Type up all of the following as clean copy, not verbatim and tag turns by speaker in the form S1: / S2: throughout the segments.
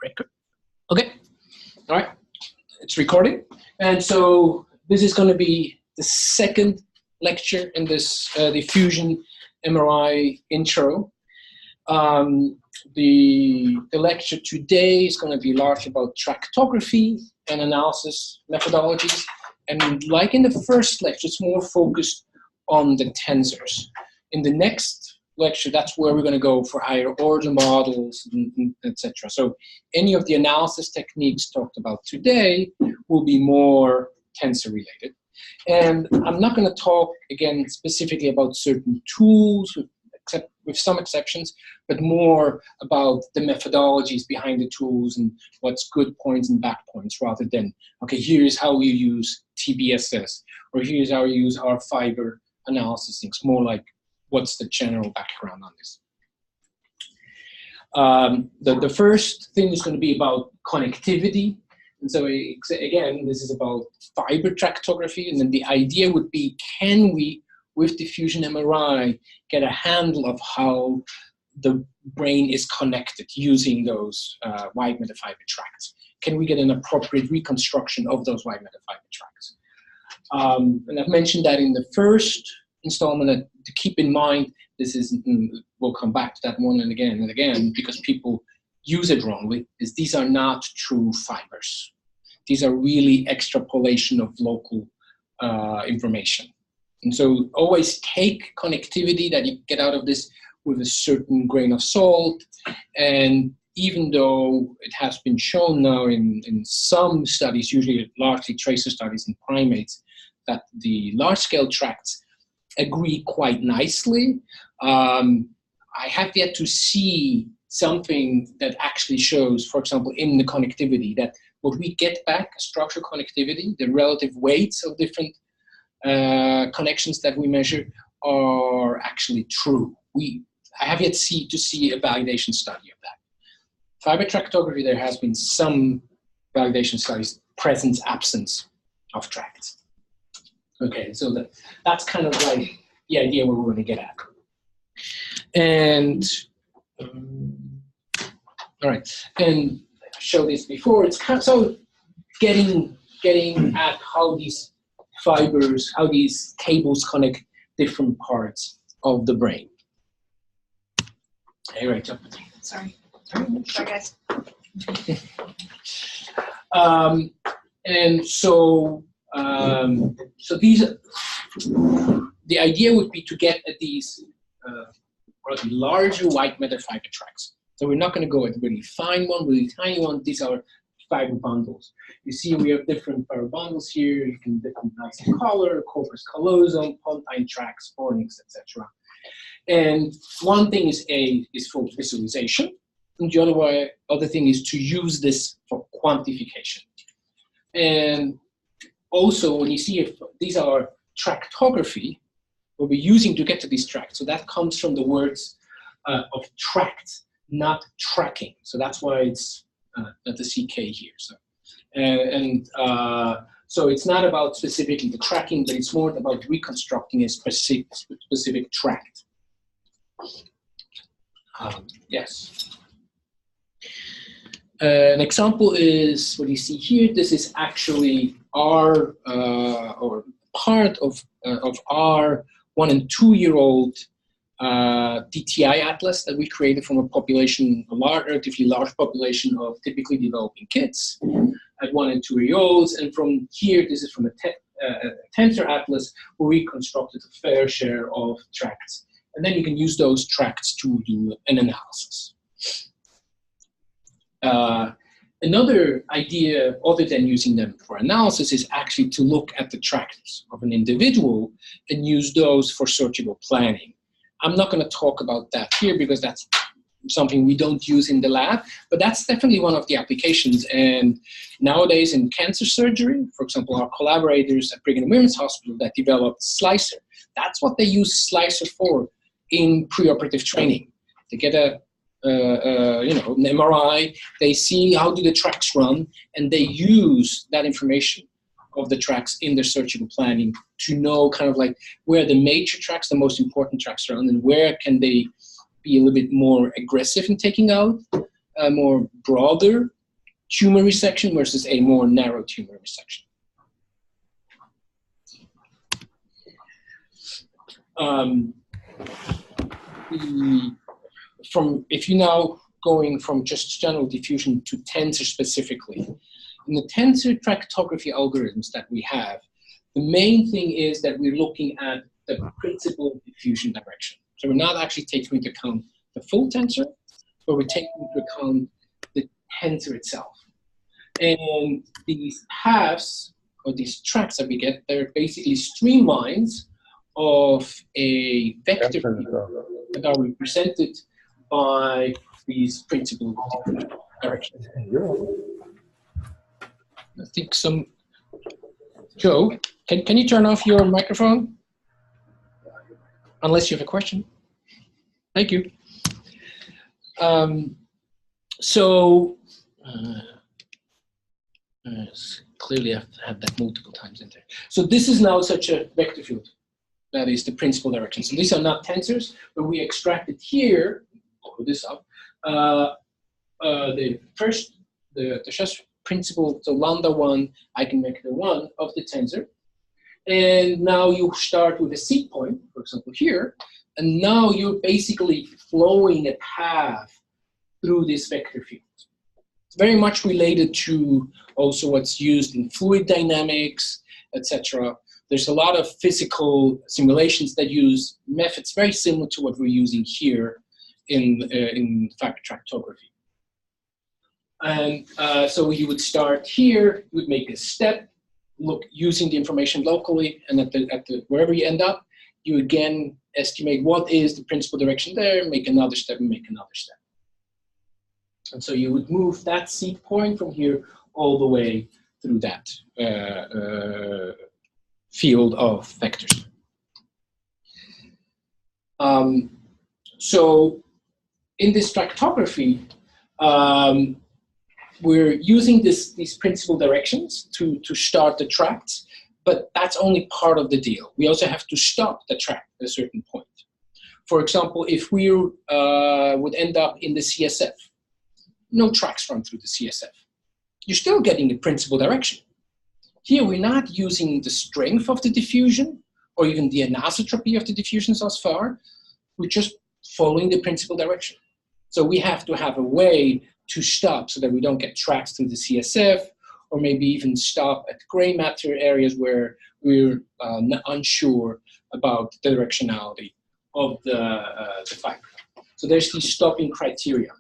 S1: record. Okay, all right, it's recording. And so this is going to be the second lecture in this Diffusion MRI intro. The lecture today is going to be largely about tractography and analysis methodologies. And like in the first lecture, it's more focused on the tensors. In the next lecture, that's where we're going to go for higher order models, etc. So any of the analysis techniques talked about today will be more tensor related. And I'm not going to talk, again, specifically about certain tools, except with some exceptions, but more about the methodologies behind the tools and what's good points and bad points, rather than, okay, here's how we use TBSS, or here's how we use our fiber analysis things. More like, what's the general background on this? The first thing is going to be about connectivity. And so again, this is about fiber tractography. And then the idea would be, can we, with Diffusion MRI, get a handle of how the brain is connected using those wide matter fiber tracts? Can we get an appropriate reconstruction of those wide matter fiber tracts? And I've mentioned that in the first installment, that to keep in mind, this is, we'll come back to that one and again, because people use it wrongly, is these are not true fibers. These are really extrapolation of local information. And so always take connectivity that you get out of this with a certain grain of salt. And even though it has been shown now in some studies, usually largely tracer studies in primates, that the large-scale tracts agree quite nicely, I have yet to see something that actually shows, for example, in the connectivity, that what we get back, structural connectivity, the relative weights of different connections that we measure are actually true. I have yet to see a validation study of that. Fiber tractography, there has been some validation studies, presence, absence of tracts. Okay, so that's kind of like the idea we're going to get at. And, all right, and I showed this before, it's kind of, so getting at how these fibers, how these cables connect different parts of the brain. Hey, Rachel.
S2: Sorry, guys.
S1: And so, so these, the idea would be to get at these larger white matter fiber tracts. So we're not going to go at really fine one, really tiny one. These are fiber bundles. You see we have different fiber bundles here. You can different types of color, corpus callosum, pontine tracts, fornix, etc. And one thing is for visualization, and the other thing is to use this for quantification. And also, when you see if these are tractography, what we're using to get to these tracts, so that comes from the words of tract, not tracking. So that's why it's at the CK here. So, so it's not about specifically the tracking, but it's more about reconstructing a specific tract. Yes. An example is what you see here. This is actually our or part of our 1- and 2-year-old DTI atlas that we created from a population, a relatively large population of typically developing kids at 1- and 2-year-olds. And from here, this is from a tensor atlas where we constructed a fair share of tracts. And then you can use those tracts to do an analysis. Another idea, other than using them for analysis, is actually to look at the tracts of an individual and use those for surgical planning. I'm not going to talk about that here because that's something we don't use in the lab, but that's definitely one of the applications. And nowadays in cancer surgery, for example, our collaborators at Brigham and Women's Hospital that developed Slicer, that's what they use Slicer for in preoperative training. They get an MRI, they see how do the tracts run, and they use that information of the tracts in their surgical planning to know kind of like where the major tracts, the most important tracts are, and where can they be a little bit more aggressive in taking out a more broader tumor resection versus a more narrow tumor resection. If you're now going from just general diffusion to tensor specifically, in the tensor tractography algorithms that we have, the main thing is that we're looking at the principal diffusion direction. So we're not actually taking into account the full tensor, but we're taking into account the tensor itself. And these paths, or these tracks that we get, they're basically streamlines of a vector field that are represented by these principal directions. I think Joe, can you turn off your microphone? Unless you have a question. Thank you. Clearly I've had that multiple times in there. So this is now such a vector field. That is the principal direction. So these are not tensors, but we extracted here, I'll put this up, the just principal, so lambda1, eigenvector 1 of the tensor. And now you start with a seed point, for example, here, and now you're basically flowing a path through this vector field. It's very much related to also what's used in fluid dynamics, etc. There's a lot of physical simulations that use methods very similar to what we're using here in fiber tractography. And so you would start here, you would make a step, look using the information locally, and wherever you end up, you again estimate what is the principal direction there, make another step, and make another step. And so you would move that seed point from here all the way through that field of vectors. So in this tractography, we're using these principal directions to start the tracts, but that's only part of the deal. We also have to stop the tract at a certain point. For example, if we would end up in the CSF, no tracks run through the CSF. You're still getting the principal direction. Here, we're not using the strength of the diffusion or even the anisotropy of the diffusion thus far. We're just following the principal direction. So we have to have a way to stop so that we don't get tracks through the CSF, or maybe even stop at gray matter areas where we're unsure about the directionality of the fiber. So there's these stopping criteria.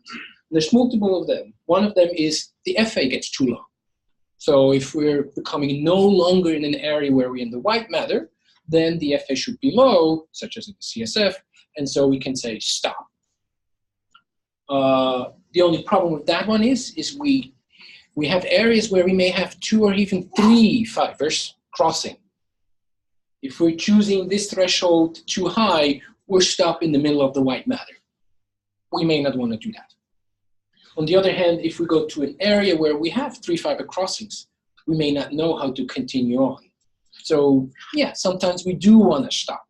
S1: There's multiple of them. One of them is the FA gets too long. So if we're becoming no longer in an area where we're in the white matter, then the FA should be low, such as in the CSF, and so we can say stop. The only problem with that one is we have areas where we may have 2 or even 3 fibers crossing. If we're choosing this threshold too high, we're stuck in the middle of the white matter. We may not want to do that. On the other hand, if we go to an area where we have 3 fiber crossings, we may not know how to continue on. So yeah, sometimes we do want to stop.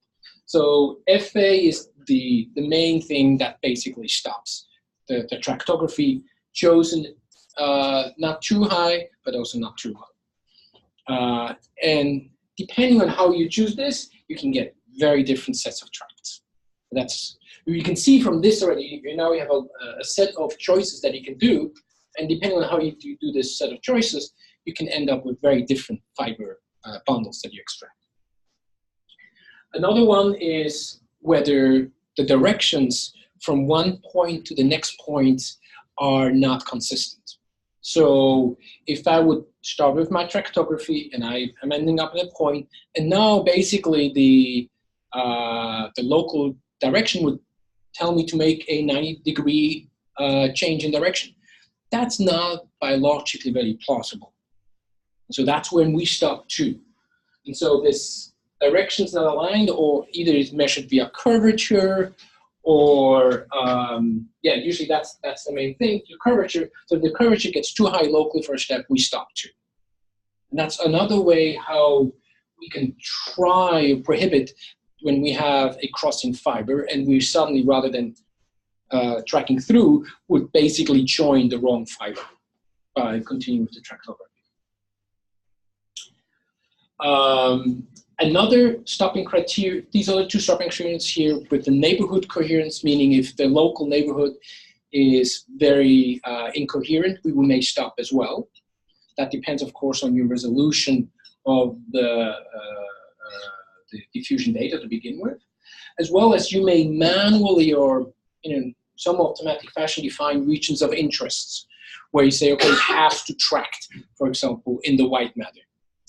S1: So FA is the main thing that basically stops the tractography, chosen not too high, but also not too low. And depending on how you choose this, you can get very different sets of tracts. You can see from this already, now we have a set of choices that you can do, and depending on how you do this set of choices, you can end up with very different fiber bundles that you extract. Another one is whether the directions from one point to the next point are not consistent. So if I would start with my tractography and I'm ending up at a point, and now basically the local direction would tell me to make a 90-degree change in direction. That's not biologically very plausible. So that's when we stop too. And so this direction's not aligned, or either it's measured via curvature, or usually that's the main thing, the curvature. So if the curvature gets too high locally for a step, we stop too. And that's another way how we can try or prohibit when we have a crossing fiber and we suddenly, rather than tracking through would basically join the wrong fiber by continuing with the tractography. Another stopping criteria, these are the two stopping criteria here with the neighborhood coherence, meaning if the local neighborhood is very incoherent, we may stop as well. That depends, of course, on your resolution of the diffusion data to begin with, as well as you may manually or in some automatic fashion define regions of interests, where you say, okay, it has to tract, for example, in the white matter.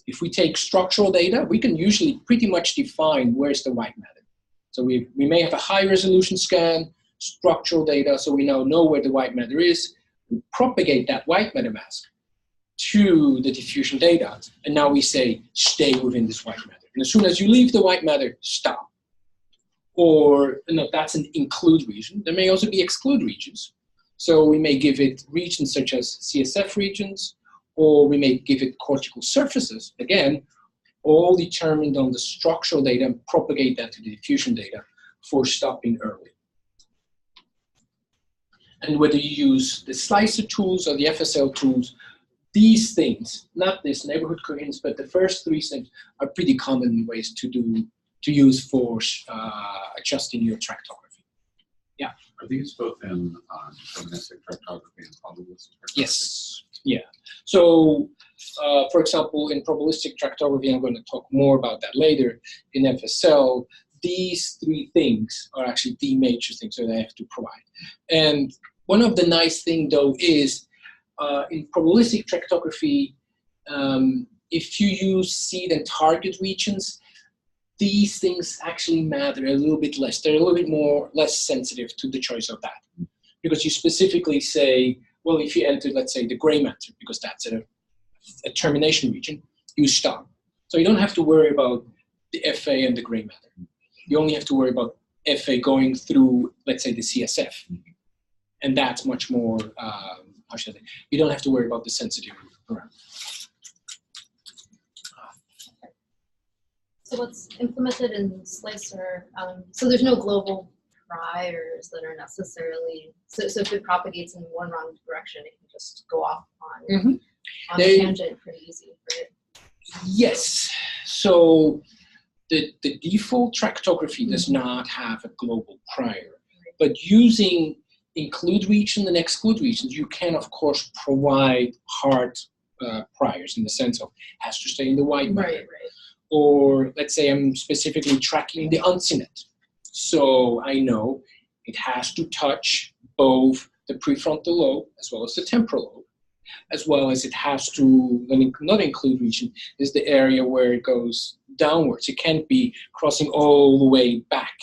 S1: If we take structural data, we can usually pretty much define where's the white matter. So we may have a high resolution scan, structural data, so we now know where the white matter is. We propagate that white matter mask to the diffusion data, and now we say, stay within this white matter. And as soon as you leave the white matter, stop. Or, no, that's an include region. There may also be exclude regions. So we may give it regions such as CSF regions, or we may give it cortical surfaces, again, all determined on the structural data, and propagate that to the diffusion data for stopping early. And whether you use the slicer tools or the FSL tools, these things, not this neighborhood coherence, but the first three things are pretty common ways to use for adjusting your tractography. Yeah.
S3: Are these both in deterministic tractography and probabilistic tractography?
S1: Yes. Yeah. So, for example, in probabilistic tractography, I'm going to talk more about that later. In FSL, these three things are actually the major things that I have to provide. And one of the nice things, though, is in probabilistic tractography, if you use seed and target regions, these things actually matter a little bit less. They're a little bit less sensitive to the choice of that. Because you specifically say, well, if you enter, let's say, the gray matter, because that's a termination region, you stop. So you don't have to worry about the FA and the gray matter. You only have to worry about FA going through, let's say, the CSF. And that's much more, how should I say, you don't have to worry about the sensitivity around.
S4: So what's implemented in Slicer, so there's no global priors that are necessarily, so if it propagates in one wrong direction, it can just go off on a tangent pretty easy, right?
S1: Yes. So the default tractography does not have a global prior, but using include region and exclude regions, you can, of course, provide hard priors in the sense of has to stay in the white matter.
S4: Right.
S1: Or let's say I'm specifically tracking the uncinate. So I know it has to touch both the prefrontal lobe as well as the temporal lobe, as well as it has to, not include region, is the area where it goes downwards. It can't be crossing all the way back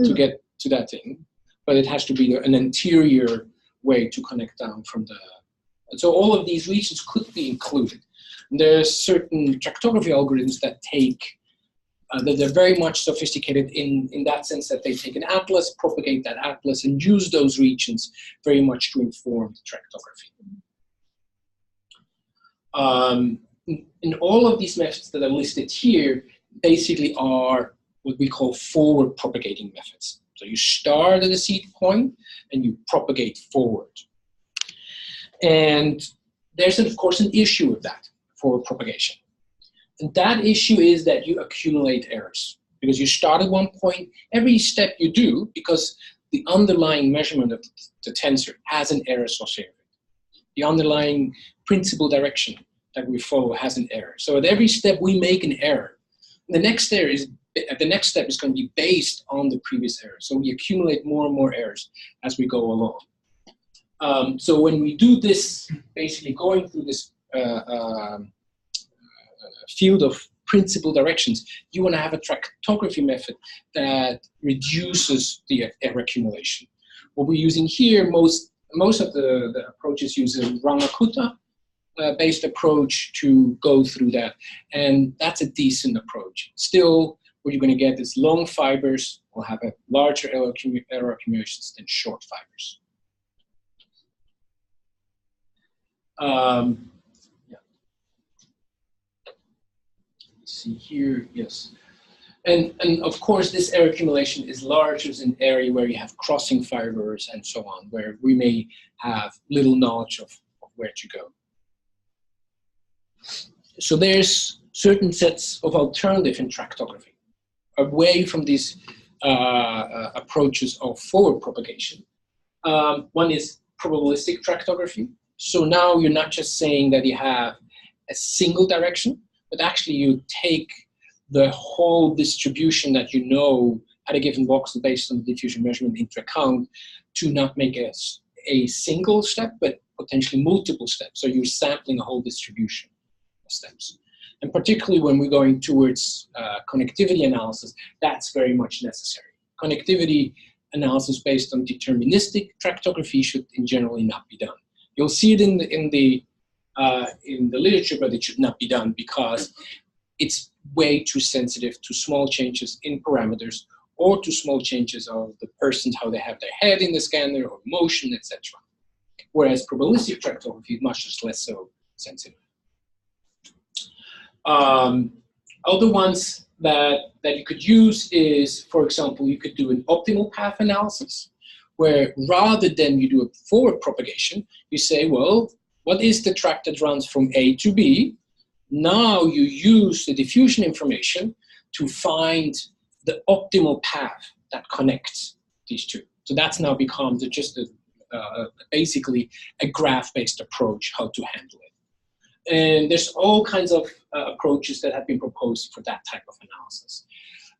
S1: to get to that thing, but it has to be an anterior way to connect down from the, and so all of these regions could be included. And there's certain tractography algorithms that take, that they're very much sophisticated in that sense that they take an atlas, propagate that atlas, and use those regions very much to inform the tractography. And all of these methods that are listed here basically are what we call forward propagating methods. So you start at a seed point and you propagate forward. And there's, of course, an issue with that for propagation. And that issue is that you accumulate errors. Because you start at one point, every step you do, because the underlying measurement of the tensor has an error associated with it. The underlying principal direction that we follow has an error. So at every step we make an error. The next step is going to be based on the previous error. So we accumulate more and more errors as we go along. So when we do this, basically going through this field of principal directions, you want to have a tractography method that reduces the error accumulation. What we're using here, most of the approaches use a Rangakuta based approach to go through that, and that's a decent approach. Still, what you're going to get is long fibers will have a larger error accumulations than short fibers. See here, yes. And of course, this error accumulation is larger in an area where you have crossing fibers and so on, where we may have little knowledge of where to go. So there's certain sets of alternative in tractography, away from these approaches of forward propagation. One is probabilistic tractography. So now you're not just saying that you have a single direction, but actually you take the whole distribution that you know at a given voxel based on the diffusion measurement into account to not make a single step, but potentially multiple steps. So you're sampling a whole distribution of steps. And particularly when we're going towards connectivity analysis, that's very much necessary. Connectivity analysis based on deterministic tractography should in generally not be done. You'll see it in the literature, but it should not be done because it's way too sensitive to small changes in parameters or to small changes of the person, how they have their head in the scanner or motion, etc. Whereas probabilistic tractography is much less so sensitive. Other ones that you could use is, for example, you could do an optimal path analysis, where rather than you do a forward propagation, you say, well, what is the tract that runs from A to B? Now you use the diffusion information to find the optimal path that connects these two. So that's now become just basically a graph-based approach how to handle it. And there's all kinds of approaches that have been proposed for that type of analysis.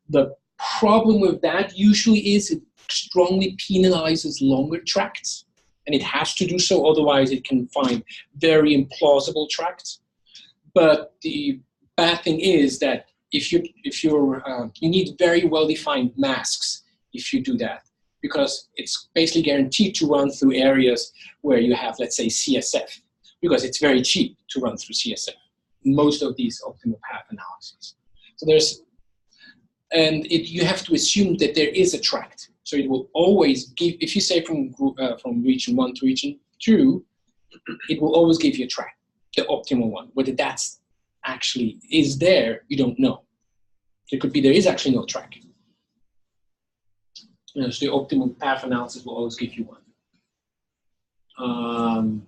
S1: The problem with that usually is it strongly penalizes longer tracts, and it has to do so, otherwise it can find very implausible tracts. But the bad thing is that you need very well-defined masks if you do that, because it's basically guaranteed to run through areas where you have, let's say, CSF, because it's very cheap to run through CSF. Most of these optimal path analyses. So you have to assume that there is a tract. So it will always give, if you say from region 1 to region 2, it will always give you a tract, the optimal one. Whether that's actually is there, you don't know. It could be there is actually no tract. So the optimal path analysis will always give you one.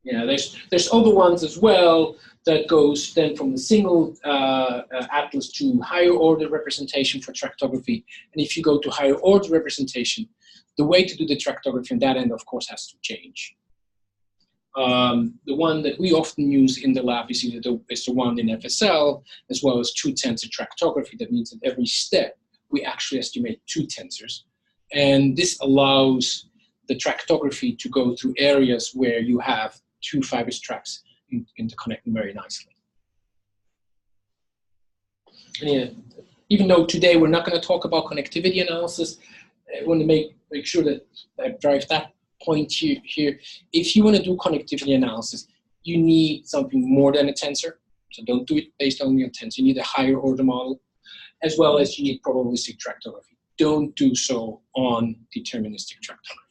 S1: Yeah, there's other ones as well that goes then from the single atlas to higher order representation for tractography. And if you go to higher order representation, the way to do the tractography on that end, of course, has to change. The one that we often use in the lab is the one in FSL, as well as 2-tensor tractography. That means at every step, we actually estimate 2 tensors. And this allows the tractography to go through areas where you have 2 fibrous tracts interconnecting very nicely. And yeah, even though today we're not going to talk about connectivity analysis, I want to make sure that I drive that point here. If you want to do connectivity analysis, you need something more than a tensor. So don't do it based on your tensor. You need a higher order model, as well as you need probabilistic tractography. Don't do so on deterministic tractography.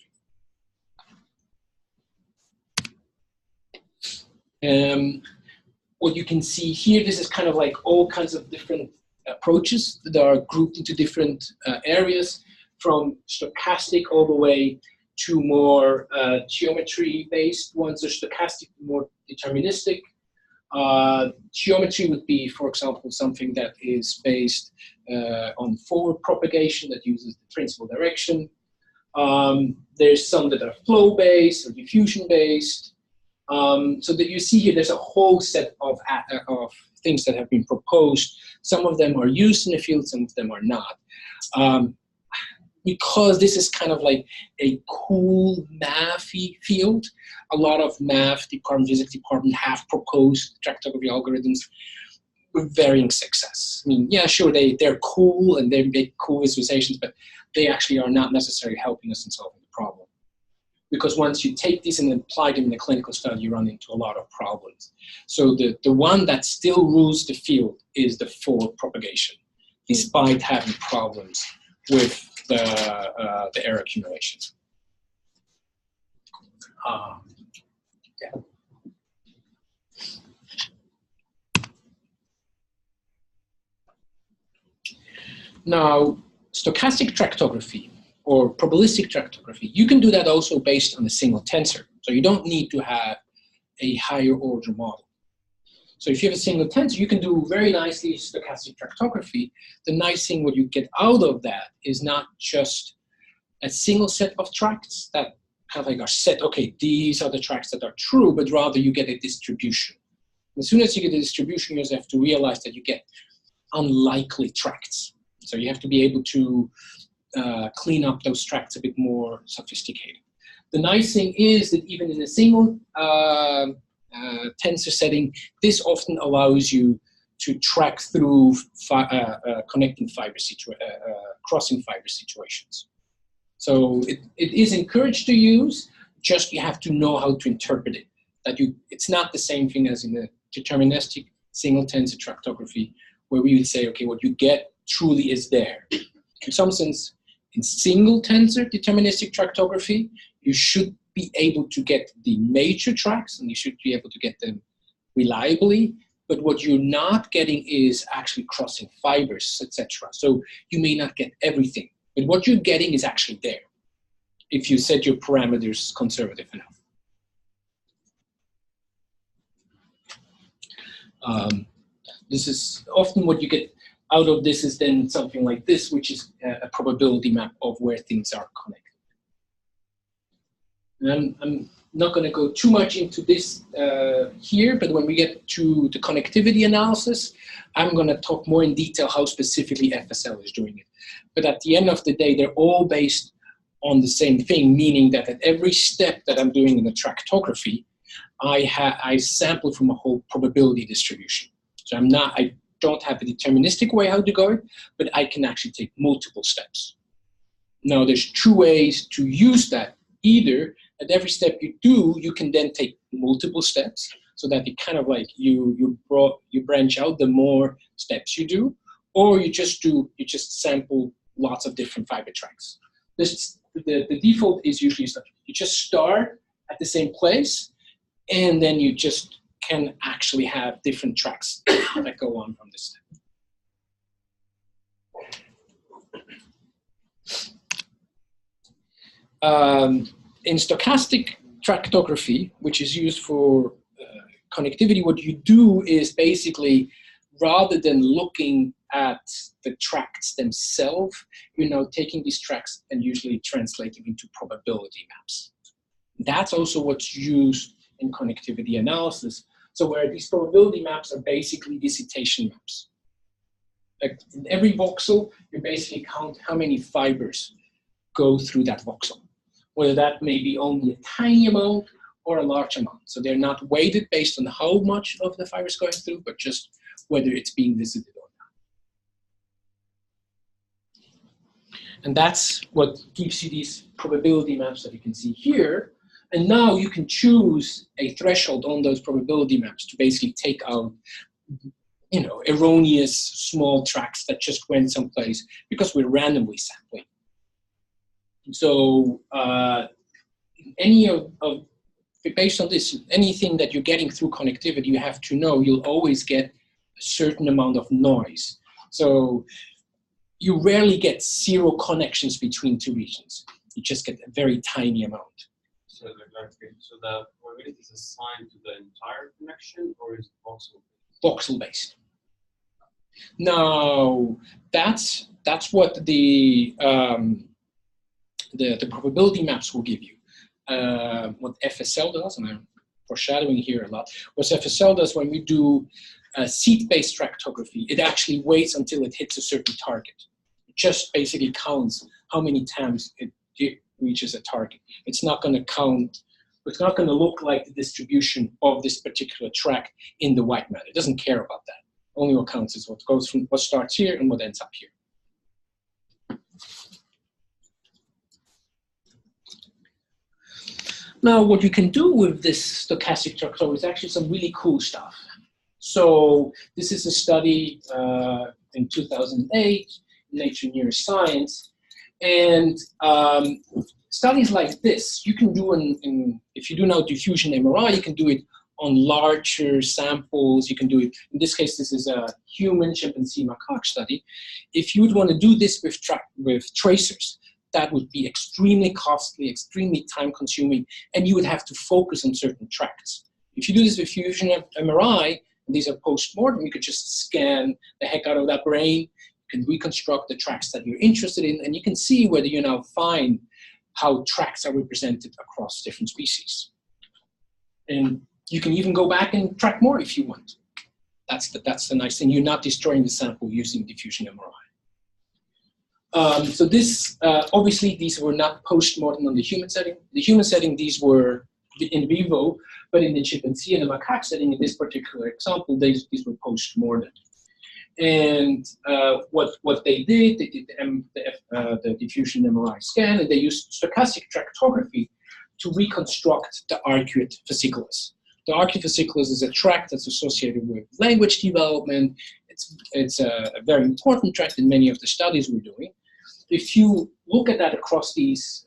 S1: What you can see here, this is kind of like all kinds of different approaches that are grouped into different areas, from stochastic all the way to more geometry-based ones. Are stochastic, more deterministic. Geometry would be, for example, something that is based on forward propagation that uses the principal direction. There's some that are flow-based or diffusion-based. So that you see here, there's a whole set of things that have been proposed. Some of them are used in the field, some of them are not. Because this is kind of like a cool mathy field, a lot of math department, physics department have proposed tractography algorithms with varying success. I mean, yeah, sure, they're cool and they make cool visualizations, but they actually are not necessarily helping us in solving the problem. Because once you take these and apply them in a clinical study, you run into a lot of problems. So the one that still rules the field is the forward propagation, despite having problems with the error accumulation. Yeah. Now, stochastic tractography or probabilistic tractography, you can do that also based on a single tensor. So you don't need to have a higher order model. So if you have a single tensor, you can do very nicely stochastic tractography. The nice thing what you get out of that is not just a single set of tracts that kind of like are set, okay, these are the tracts that are true, but rather you get a distribution. As soon as you get a distribution, you just have to realize that you get unlikely tracts. So you have to be able to clean up those tracts a bit more sophisticated. The nice thing is that even in a single tensor setting, this often allows you to track through connecting fiber crossing fiber situations. So it is encouraged to use, just you have to know how to interpret it. It's not the same thing as in the deterministic single tensor tractography, where we would say, okay, what you get truly is there. In some sense, in single tensor deterministic tractography, you should be able to get the major tracks, and you should be able to get them reliably, but what you're not getting is actually crossing fibers, etc. So you may not get everything, but what you're getting is actually there, if you set your parameters conservative enough. This is often what you get out of this is then something like this, which is a probability map of where things are connected. And I'm not going to go too much into this here, but when we get to the connectivity analysis, I'm going to talk more in detail how specifically FSL is doing it. But at the end of the day, they're all based on the same thing, meaning that at every step that I'm doing in the tractography, I sample from a whole probability distribution. So I don't have a deterministic way how to go it, but I can actually take multiple steps. Now, there's two ways to use that. Either at every step you do, you can then take multiple steps, so that it kind of like you branch out the more steps you do, or you just sample lots of different fiber tracks. The default is usually that you just start at the same place, and then you just can actually have different tracks that go on from this step. In stochastic tractography, which is used for connectivity, what you do is basically, rather than looking at the tracts themselves, you're now taking these tracts and usually translating into probability maps. That's also what's used in connectivity analysis. So where these probability maps are basically discitation maps. Like in every voxel, you basically count how many fibers go through that voxel, whether that may be only a tiny amount or a large amount. So they're not weighted based on how much of the fibers going through, but just whether it's being visited or not. And that's what gives you these probability maps that you can see here. And now you can choose a threshold on those probability maps to basically take out, erroneous small tracks that just went someplace because we're randomly sampling. So based on this, anything that you're getting through connectivity, you have to know you'll always get a certain amount of noise. So you rarely get zero connections between two regions. You just get a very tiny amount.
S5: So the probability is assigned to the entire connection, or is it voxel?
S1: Voxel based. Now that's what the probability maps will give you. What FSL does, and I'm foreshadowing here a lot, what FSL does when we do seed-based tractography, it actually waits until it hits a certain target. It just basically counts how many times it reaches a target. It's not going to count, it's not going to look like the distribution of this particular track in the white matter. It doesn't care about that. Only what counts is what goes from what starts here and what ends up here. Now, what you can do with this stochastic tractography is actually some really cool stuff. So this is a study in 2008, Nature Neuroscience, and studies like this you can do if you do now diffusion MRI, you can do it on larger samples, you can do it. In this case, this is a human chimpanzee macaque study. If you would want to do this with tracers, that would be extremely costly, extremely time-consuming, and you would have to focus on certain tracts. If you do this with Diffusion MRI, and these are post-mortem, you could just scan the heck out of that brain, you can reconstruct the tracts that you're interested in, and you can see whether you now find how tracts are represented across different species. And you can even go back and track more if you want. That's the nice thing. You're not destroying the sample using Diffusion MRI. So this, obviously, these were not post-mortem on the human setting. The human setting, these were in vivo, but in the chimpanzee and the macaque setting, in this particular example, these were post-mortem. And what they did the Diffusion MRI scan, and they used stochastic tractography to reconstruct the arcuate fasciculus. The arcuate fasciculus is a tract that's associated with language development. It's a very important tract in many of the studies we're doing. If you look at that across these,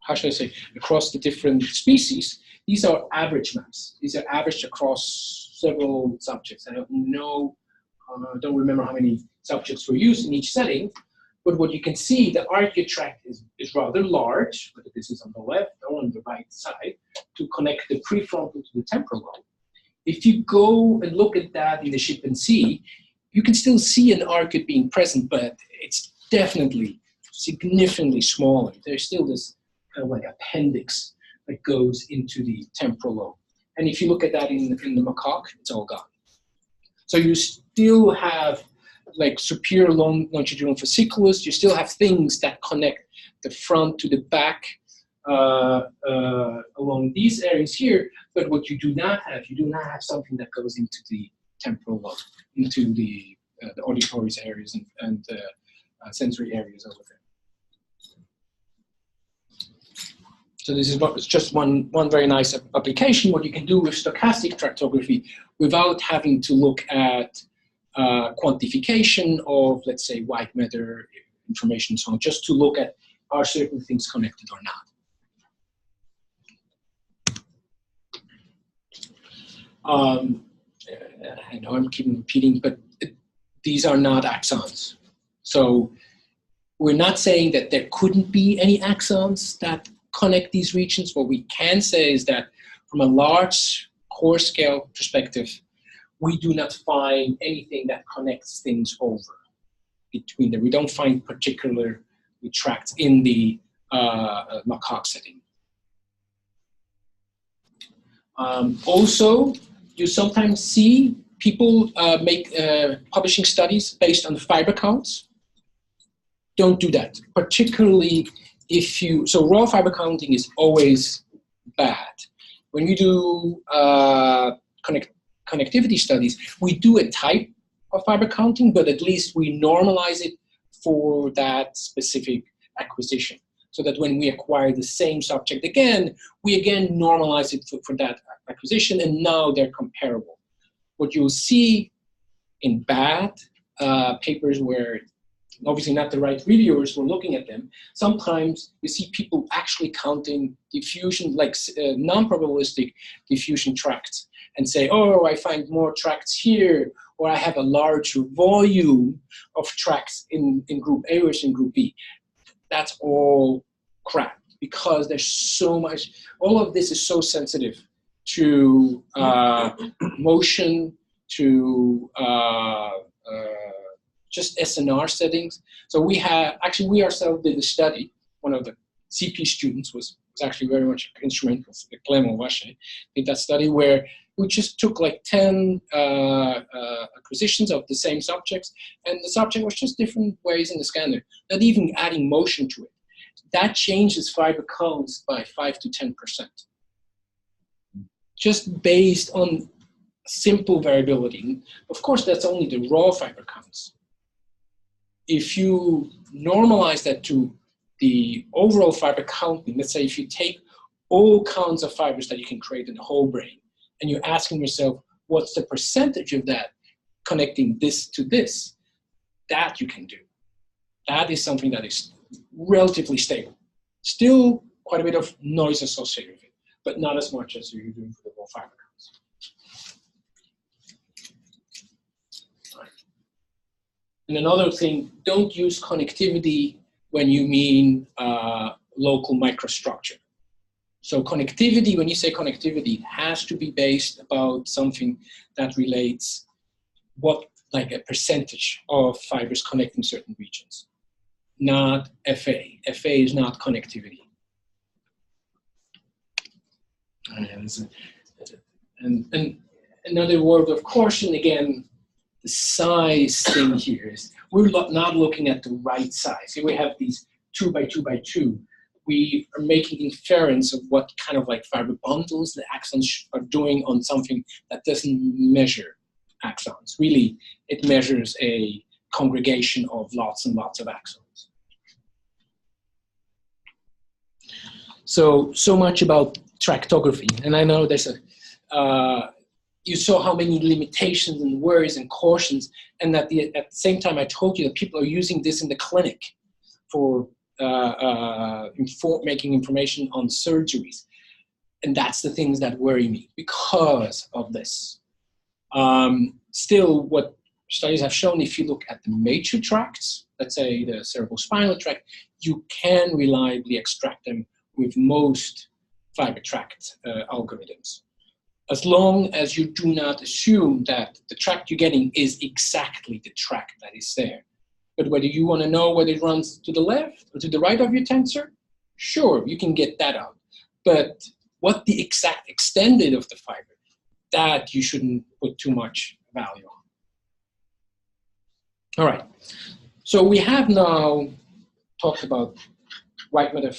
S1: how should I say, across the different species, these are average maps. These are averaged across several subjects. I don't know, I don't remember how many subjects were used in each setting, but what you can see, the arcuate tract is rather large, but this is on the left or on the right side, to connect the prefrontal to the temporal lobe. If you go and look at that in the chimpanzee, you can still see an arcuate being present, but it's definitely significantly smaller. There's still this kind of like appendix that goes into the temporal lobe. And if you look at that in the macaque, it's all gone. So you still have like superior longitudinal fasciculus, you still have things that connect the front to the back along these areas here, but what you do not have something that goes into the temporal lobe, into the auditory areas and sensory areas over there. So this is just one very nice application, what you can do with stochastic tractography without having to look at quantification of, let's say, white matter information and so on, just to look at are certain things connected or not. I know I'm keeping repeating, but these are not axons. So we're not saying that there couldn't be any axons that connect these regions. What we can say is that from a large core scale perspective, we do not find anything that connects things over between them. We don't find particular tracts in the macaque setting. Also, you sometimes see people publishing studies based on the fiber counts. Don't do that, particularly if you, so raw fiber counting is always bad. When you do connectivity studies, we do a type of fiber counting, but at least we normalize it for that specific acquisition. So that when we acquire the same subject again, we again normalize it for that acquisition, and now they're comparable. What you'll see in bad papers where obviously not the right reviewers were looking at them, sometimes you see people actually counting diffusion, like non-probabilistic diffusion tracts, and say, oh, I find more tracts here, or I have a larger volume of tracts in group A versus in group B. That's all crap, because there's so much, all of this is so sensitive to motion, to just SNR settings. So we ourselves did a study. One of the CP students was actually very much instrumental, Clément Vacher, did that study where we just took like 10 acquisitions of the same subjects, and the subject was just different ways in the scanner, not even adding motion to it. That changes fiber counts by 5 to 10%. Just based on simple variability. Of course, that's only the raw fiber counts. If you normalize that to the overall fiber counting, let's say if you take all counts of fibers that you can create in the whole brain, and you're asking yourself, what's the percentage of that connecting this to this? That you can do. That is something that is relatively stable. Still quite a bit of noise associated with it, but not as much as you're doing for the raw fiber counts. Right. And another thing, don't use connectivity when you mean local microstructure. So connectivity, when you say connectivity, it has to be based about something that relates like a percentage of fibers connecting certain regions, not FA. FA is not connectivity. And another word of caution, again, the size thing here is we're not looking at the right size. Here we have these 2 by 2 by 2. We are making inference of what kind of like fiber bundles the axons are doing on something that doesn't measure axons. Really, it measures a congregation of lots and lots of axons. So much about tractography. And I know there's you saw how many limitations and worries and cautions, and at the same time I told you that people are using this in the clinic for making information on surgeries. And that's the things that worry me because of this. Still, what studies have shown, if you look at the major tracts, let's say the cerebrospinal tract, you can reliably extract them with most fiber tract algorithms, as long as you do not assume that the tract you're getting is exactly the tract that is there. But whether you want to know whether it runs to the left or to the right of your tensor, sure, you can get that out. But what the exact extent is of the fiber, that you shouldn't put too much value on. All right, so we have now talked about white matter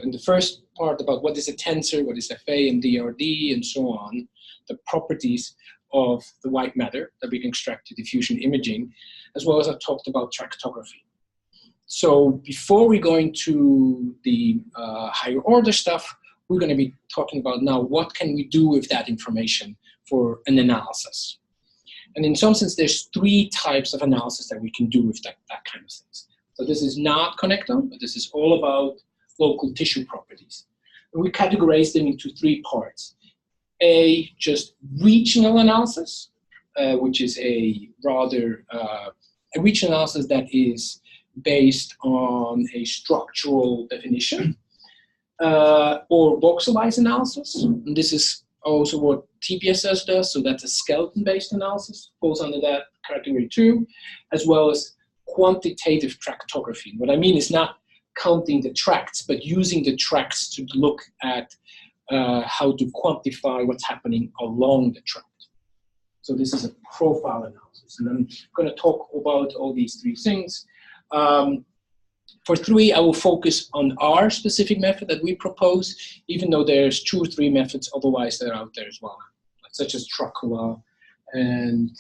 S1: in the first part about what is a tensor, what is FA and DRD, and so on, the properties of the white matter that we can extract to diffusion imaging, as well as I talked about tractography. So before we go into the higher order stuff, we're going to be talking about now what can we do with that information for an analysis. And in some sense, there's 3 types of analysis that we can do with that kind of things. So this is not connectome, but this is all about local tissue properties. And we categorize them into 3 parts. A just regional analysis, which is a rather a regional analysis that is based on a structural definition, or voxelized analysis. And this is also what TBSS does, so that's a skeleton-based analysis, falls under that category 2, as well as quantitative tractography. What I mean is not counting the tracts, but using the tracts to look at how to quantify what's happening along the tract. So this is a profile analysis. And I'm going to talk about all these 3 things. For 3, I will focus on our specific method that we propose, even though there's 2 or 3 methods otherwise that are out there as well, such as Tracula and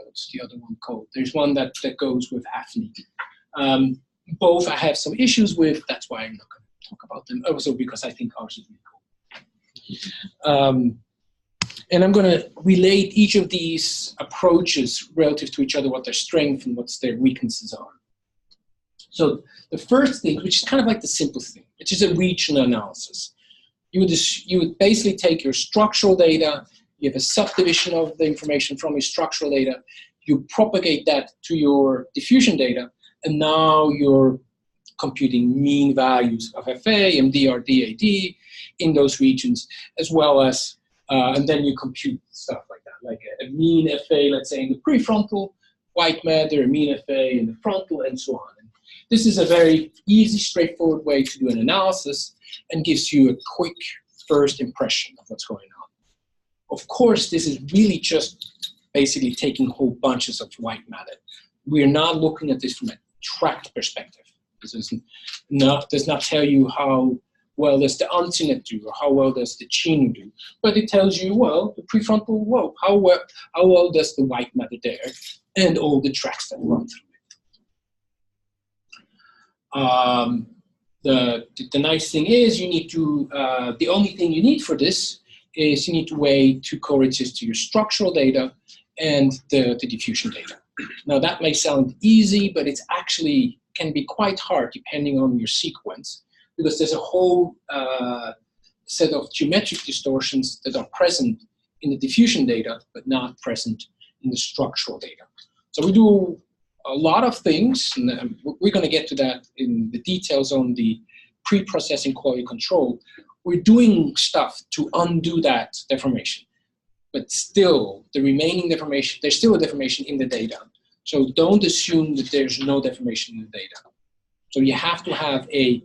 S1: what's the other one called? There's one that goes with Hafni. Both I have some issues with, that's why I'm not going to talk about them, also because I think ours is really cool. And I'm going to relate each of these approaches relative to each other, what their strengths and what their weaknesses are. So the first thing, which is kind of like the simplest thing, which is a regional analysis. You would basically take your structural data, you have a subdivision of the information from your structural data, you propagate that to your diffusion data, and now you're computing mean values of FA, MD, RD, AD in those regions, as well as, and then you compute stuff like that, like a mean FA, let's say in the prefrontal, white matter, a mean FA in the frontal, and so on. This is a very easy, straightforward way to do an analysis and gives you a quick first impression of what's going on. Of course, this is really just basically taking whole bunches of white matter. We are not looking at this from a tract perspective. This does not tell you how well does the uncinate do or how well does the chin do, but it tells you, well, the prefrontal lobe, how well does the white matter there and all the tracts that run through. The nice thing is you need to, the only thing you need for this is you need to weigh 2 coefficients to your structural data and the diffusion data. Now that may sound easy, but it's actually can be quite hard depending on your sequence, because there's a whole set of geometric distortions that are present in the diffusion data, but not present in the structural data. So we do a lot of things, and we're going to get to that in the details on the pre-processing quality control. We're doing stuff to undo that deformation, but still the remaining deformation, there's still a deformation in the data. So don't assume that there's no deformation in the data. So you have to have a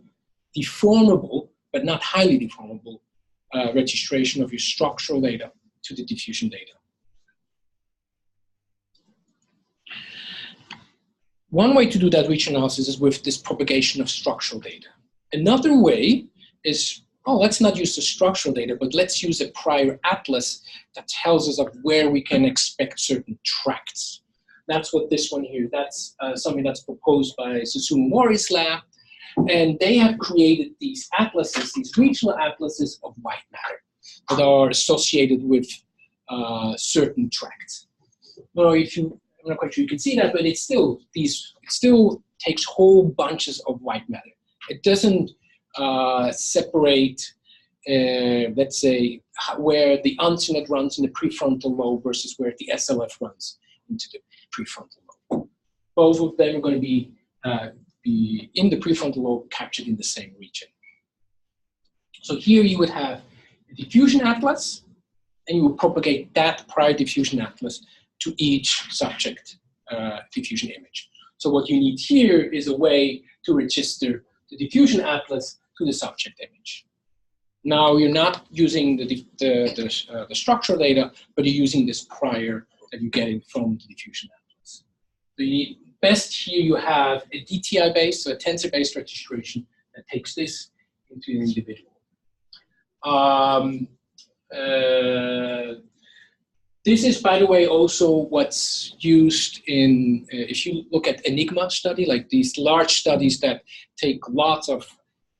S1: deformable, but not highly deformable, registration of your structural data to the diffusion data. One way to do that reach analysis is with this propagation of structural data. Another way is, oh, let's not use the structural data, but let's use a prior atlas that tells us of where we can expect certain tracts. That's what this one here, that's something that's proposed by Susumu Mori's lab. And they have created these atlases, these regional atlases of white matter that are associated with certain tracts. Well, I'm not quite sure you can see that, but it still takes whole bunches of white matter. It doesn't separate, let's say, where the uncinate runs in the prefrontal lobe versus where the SLF runs into the prefrontal lobe. Both of them are going to be in the prefrontal lobe captured in the same region. So here you would have a diffusion atlas, and you would propagate that prior diffusion atlas to each subject diffusion image. So what you need here is a way to register the diffusion atlas to the subject image. Now you're not using the structural data, but you're using this prior that you're getting from the diffusion atlas. So you need, best here you have a DTI-based, so a tensor-based registration that takes this into an individual. This is, by the way, also what's used in, if you look at Enigma study, like these large studies that take lots of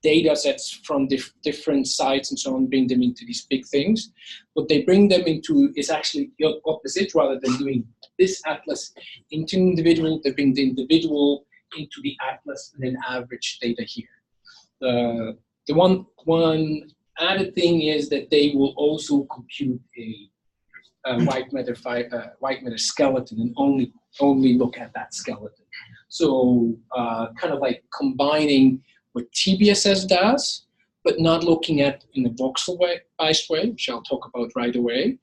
S1: data sets from different sites and so on, bring them into these big things. What they bring them into is actually the opposite. Rather than doing this atlas into an individual, they bring the individual into the atlas and then average data here. The one added thing is that they will also compute a white matter skeleton and only look at that skeleton. So kind of like combining what TBSS does, but not looking at in a voxel-based way, which I'll talk about right away,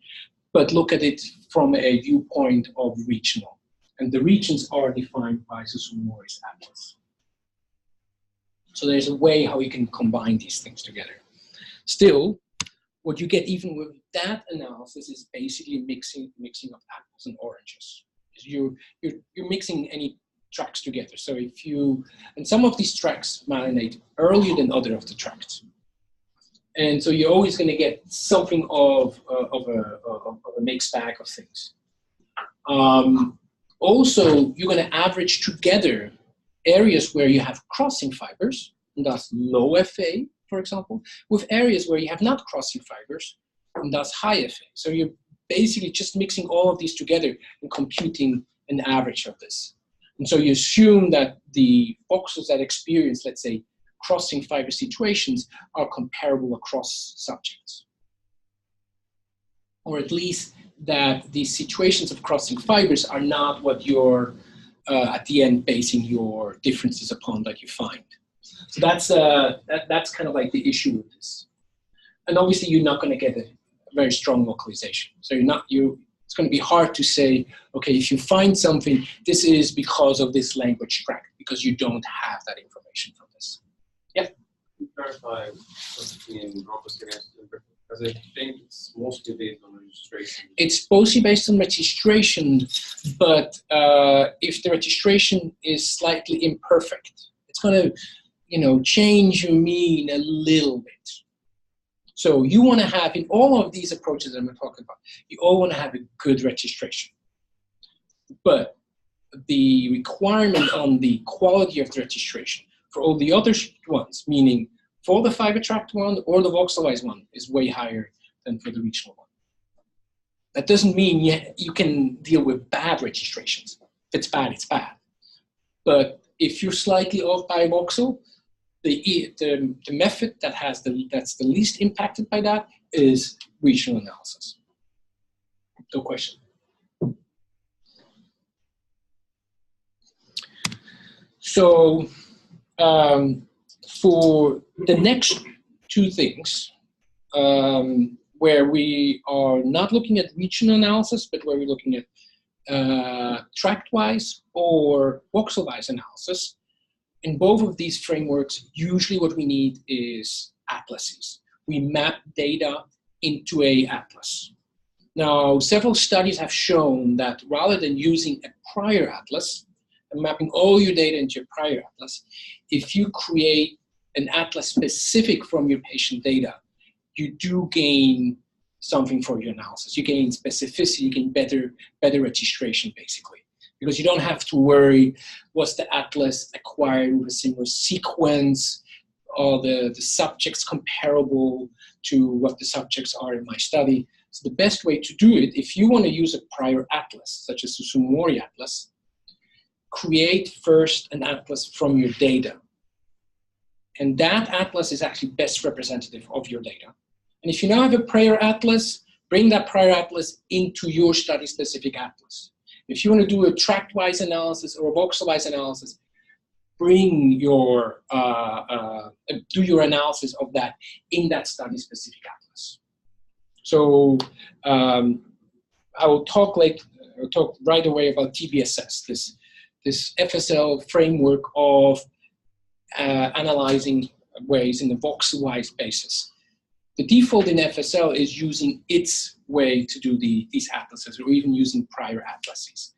S1: but look at it from a viewpoint of regional. And the regions are defined by Susumu Mori's atlas. So there's a way how you can combine these things together. Still, what you get even with that analysis is basically mixing of apples and oranges. You're mixing any tracks together. So if you, and some of these tracks marinate earlier than other of the tracks. And so you're always going to get something of a mixed bag of things. Also, you're going to average together areas where you have crossing fibers, and thus low FA, for example, with areas where you have not crossing fibers, and thus high FA. So you're basically just mixing all of these together and computing an average of this. And so you assume that the voxels that experience, let's say, crossing fiber situations are comparable across subjects. Or at least that these situations of crossing fibers are not what you're, at the end, basing your differences upon that you find. So that's kind of like the issue with this. And obviously you're not going to get a very strong localization. So it's going to be hard to say, okay, if you find something, this is because of this language tract, because you don't have that information from this. Yeah?
S5: Can you clarify what's between robustness and because I think it's mostly based on registration.
S1: It's mostly based on registration, but if the registration is slightly imperfect, it's going to, change your mean a little bit. So you want to have, in all of these approaches that I'm talking about, you all want to have a good registration. But the requirement on the quality of the registration for all the other ones, meaning for the fiber tract one or the voxelized one, is way higher than for the regional one. That doesn't mean you can deal with bad registrations. If it's bad, it's bad. But if you're slightly off by a voxel, the method that's the least impacted by that is regional analysis. No question. So for the next two things, where we are not looking at regional analysis, but where we're looking at tract-wise or voxel-wise analysis, in both of these frameworks, usually what we need is atlases. We map data into a atlas. Now, several studies have shown that rather than using a prior atlas and mapping all your data into a prior atlas, if you create an atlas specific from your patient data, you do gain something for your analysis. You gain specificity, you gain better registration, basically. Because you don't have to worry, was the atlas acquired with a similar sequence, or the subjects comparable to what the subjects are in my study. So the best way to do it, if you want to use a prior atlas, such as the DiffusionMRI atlas, create first an atlas from your data. And that atlas is actually best representative of your data. And if you now have a prior atlas, bring that prior atlas into your study-specific atlas. If you want to do a tract-wise analysis or a voxel-wise analysis, bring your, do your analysis of that in that study-specific atlas. So I will talk right away about TBSS, this FSL framework of analyzing ways in a voxel-wise basis. The default in FSL is using its way to do these atlases, or even using prior atlases.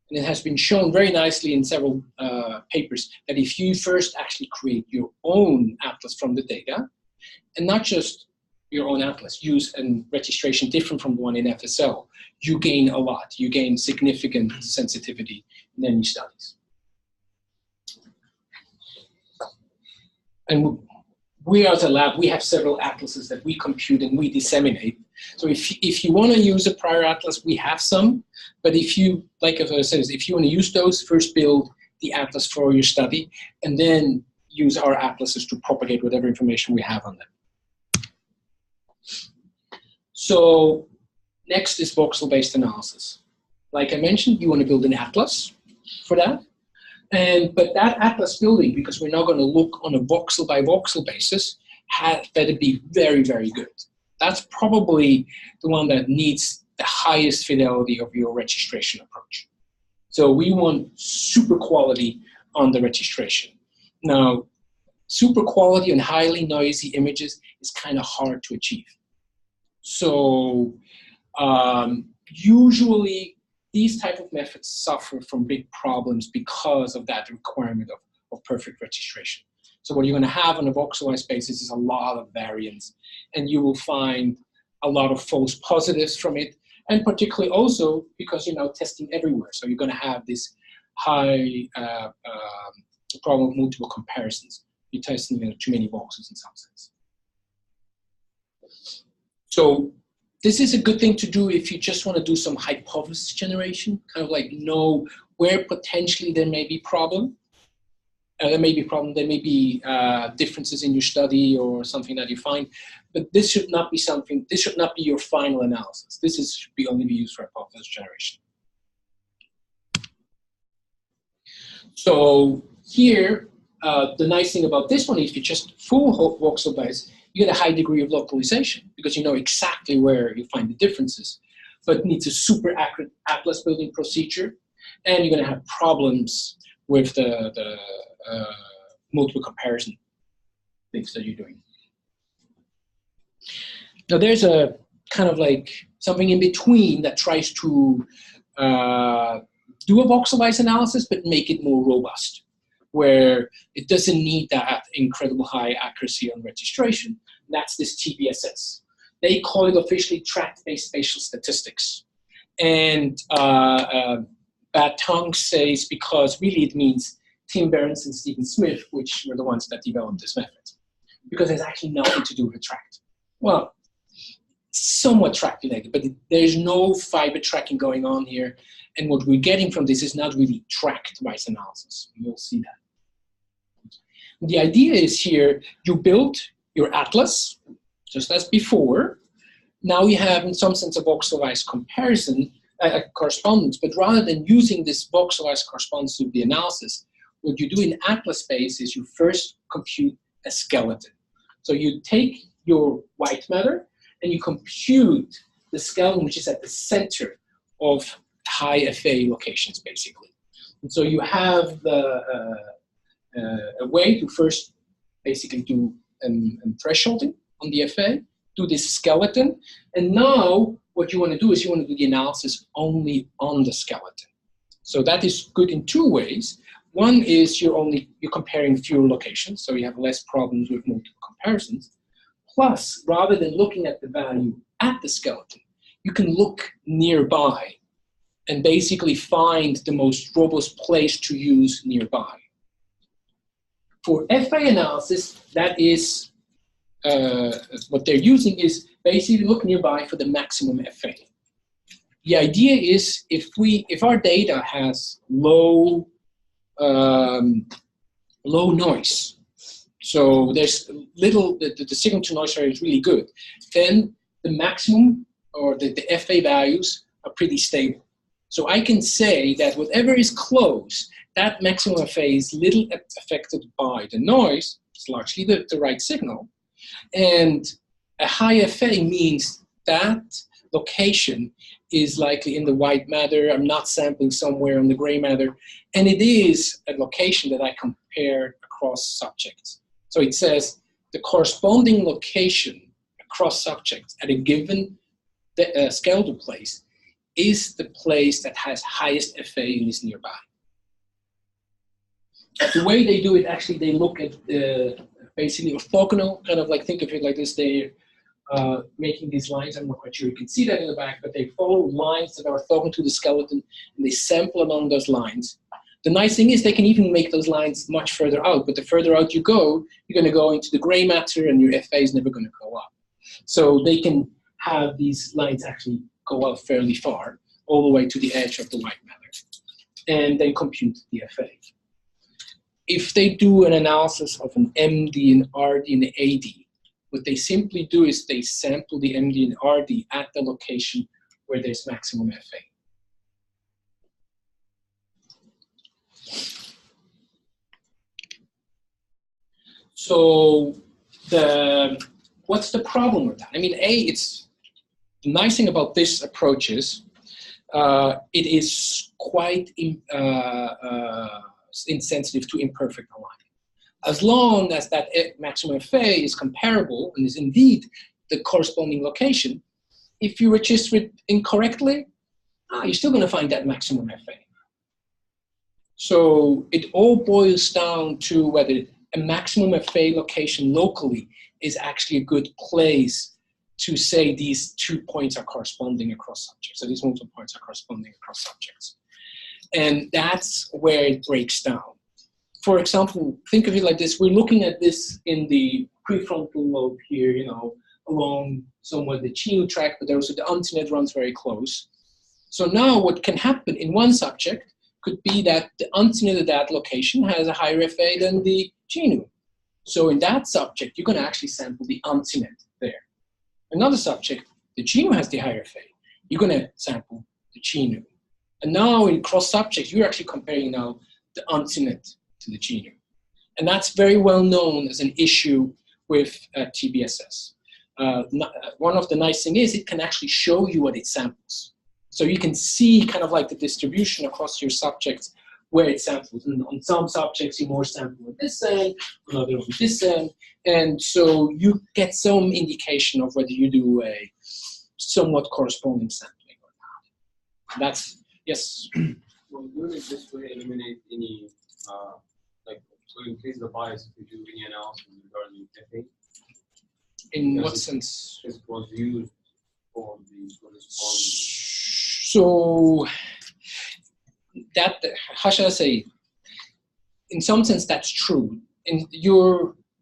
S1: And it has been shown very nicely in several papers that if you first actually create your own atlas from the data, and not just your own atlas, use a registration different from the one in FSL, you gain a lot. You gain significant sensitivity in any studies. And we as a lab, we have several atlases that we compute and we disseminate. So if you want to use a prior atlas, we have some. But if you, like I said, if you want to use those, first build the atlas for your study, and then use our atlases to propagate whatever information we have on them. So next is voxel-based analysis. Like I mentioned, you want to build an atlas for that. But that atlas building, because we're now going to look on a voxel by voxel basis, had better be very, very good. That's probably the one that needs the highest fidelity of your registration approach. So we want super quality on the registration. Now, super quality on highly noisy images is kind of hard to achieve. So usually, these type of methods suffer from big problems because of that requirement of perfect registration. So what you're going to have on a voxelized basis is a lot of variance, and you will find a lot of false positives from it, and particularly also because you're now testing everywhere. So you're going to have this high problem of multiple comparisons. You're testing too many voxels in some sense. So this is a good thing to do if you just want to do some hypothesis generation, kind of like know where potentially there may be problem. There may be differences in your study or something that you find, but this should not be something, this should not be your final analysis. This should only be used for hypothesis generation. So here, the nice thing about this one is if you just full voxel based, you get a high degree of localization because you know exactly where you find the differences, but it needs a super accurate atlas building procedure, and you're going to have problems with the multiple comparison things that you're doing. Now there's a kind of like something in between that tries to do a voxel-wise analysis but make it more robust, where it doesn't need that incredible high accuracy on registration. That's this TBSS. They call it officially tract-based spatial statistics. And Batong says because really it means Tim Behrens and Stephen Smith, which were the ones that developed this method, because there's actually nothing to do with tract. Well, somewhat tract related, but there's no fiber tracking going on here. And what we're getting from this is not really tract-wise analysis. You'll see that. The idea is here, you build your atlas, just as before. Now you have, in some sense, a voxelized comparison, correspondence, but rather than using this voxelized correspondence to the analysis, what you do in atlas space is you first compute a skeleton. So you take your white matter and you compute the skeleton which is at the center of high FA locations, basically. And so you have a way to first basically do thresholding on the FA, do this skeleton, and now what you want to do is you want to do the analysis only on the skeleton. So that is good in two ways. One is you're comparing fewer locations, so you have less problems with multiple comparisons. Plus, rather than looking at the value at the skeleton, you can look nearby and basically find the most robust place to use nearby. For FA analysis, that is what they're using is basically look nearby for the maximum FA. The idea is if our data has low noise, so there's little, the signal to noise ratio is really good, then the maximum or the FA values are pretty stable. So I can say that whatever is close, that maximum FA is little affected by the noise. It's largely the right signal. And a high FA means that location is likely in the white matter. I'm not sampling somewhere in the gray matter. And it is a location that I compare across subjects. So it says the corresponding location across subjects at a given skeletal place is the place that has highest FA and is nearby. The way they do it, actually, they look at basically orthogonal, kind of like, think of it like this, they're making these lines. I'm not quite sure you can see that in the back, but they follow lines that are orthogonal to the skeleton, and they sample along those lines. The nice thing is they can even make those lines much further out, but the further out you go, you're going to go into the gray matter, and your FA is never going to go up. So they can have these lines actually go out fairly far, all the way to the edge of the white matter, and then compute the FA. If they do an analysis of an MD, an RD, and an AD, what they simply do is they sample the MD and RD at the location where there's maximum FA. So what's the problem with that? I mean, it's the nice thing about this approach is it is quite insensitive to imperfect alignment. As long as that maximum FA is comparable and is indeed the corresponding location, if you register it incorrectly, you're still going to find that maximum FA. So it all boils down to whether a maximum FA location locally is actually a good place to say these 2 points are corresponding across subjects. So these multiple points are corresponding across subjects. And that's where it breaks down. For example, think of it like this. We're looking at this in the prefrontal lobe here, you know, along somewhat the Chino tract, but also the uncinate runs very close. So now what can happen in one subject could be that the uncinate at that location has a higher FA than the Chino. So in that subject, you're going to actually sample the uncinate there. Another subject, the Chino has the higher FA. You're going to sample the Chino. And now in cross subjects, you're actually comparing now the uncinate to the Chino. And that's very well known as an issue with TBSS. One of the nice things is it can actually show you what it samples. So you can see kind of like the distribution across your subjects where it samples. And on some subjects, you more sample at this end, on other on this end. And so you get some indication of whether you do a somewhat corresponding sampling or not. That's, yes?
S5: Well, doing it this way eliminate any, so increase the bias if you do any analysis regarding FA?
S1: In what sense?
S5: It was used for the corresponding.
S1: So that, how shall I say, in some sense that's true. In